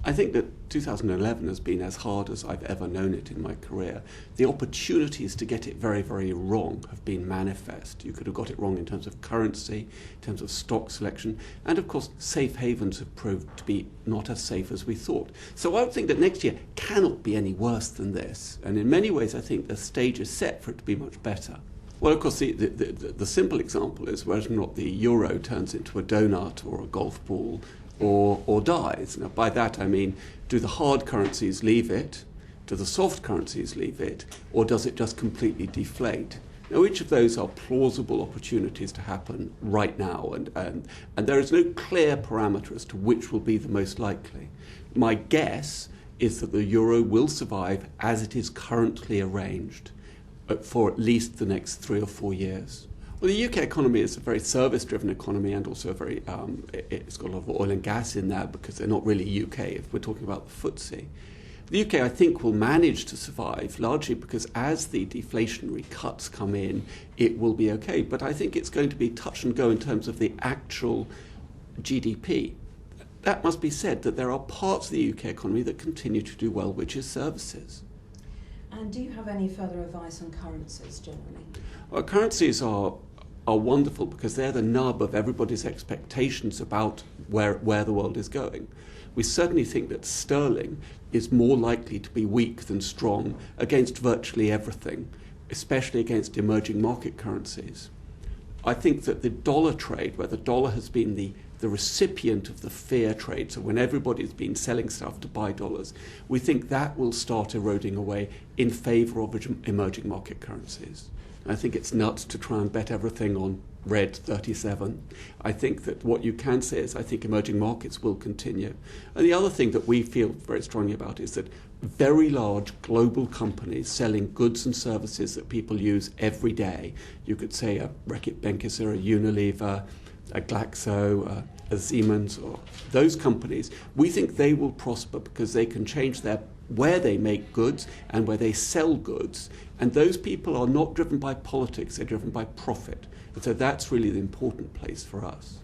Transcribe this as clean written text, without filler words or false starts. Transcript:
I think that 2011 has been as hard as I've ever known it in my career. The opportunities to get it very, very wrong have been manifest. You could have got it wrong in terms of currency, in terms of stock selection, and of course safe havens have proved to be not as safe as we thought. So I would think that next year cannot be any worse than this. And in many ways I think the stage is set for it to be much better. Well, of course, the simple example is whether or not the euro turns into a donut or a golf ball or dies. Now, by that I mean, do the hard currencies leave it, do the soft currencies leave it, or does it just completely deflate? Now, each of those are plausible opportunities to happen right now, and there is no clear parameter as to which will be the most likely. My guess is that the euro will survive as it is currently arranged for at least the next 3 or 4 years. Well, the UK economy is a very service-driven economy, and also a very it's got a lot of oil and gas in there because they're not really UK if we're talking about the FTSE. The UK, I think, will manage to survive largely because as the deflationary cuts come in, it will be okay. But I think it's going to be touch and go in terms of the actual GDP. That must be said, that there are parts of the UK economy that continue to do well, which is services. And do you have any further advice on currencies generally? Well, currencies are wonderful because they're the nub of everybody's expectations about where the world is going. We certainly think that sterling is more likely to be weak than strong against virtually everything, especially against emerging market currencies. I think that the dollar trade, where the dollar has been the recipient of the fear trade, so when everybody's been selling stuff to buy dollars, we think that will start eroding away in favour of emerging market currencies. I think it's nuts to try and bet everything on red 37. I think that what you can say is I think emerging markets will continue. And the other thing that we feel very strongly about is that very large global companies selling goods and services that people use every day, you could say a Reckitt Benckiser, a Unilever, a Glaxo, a Siemens, or those companies, we think they will prosper because they can change where they make goods and where they sell goods. And those people are not driven by politics, they're driven by profit. And so that's really the important place for us.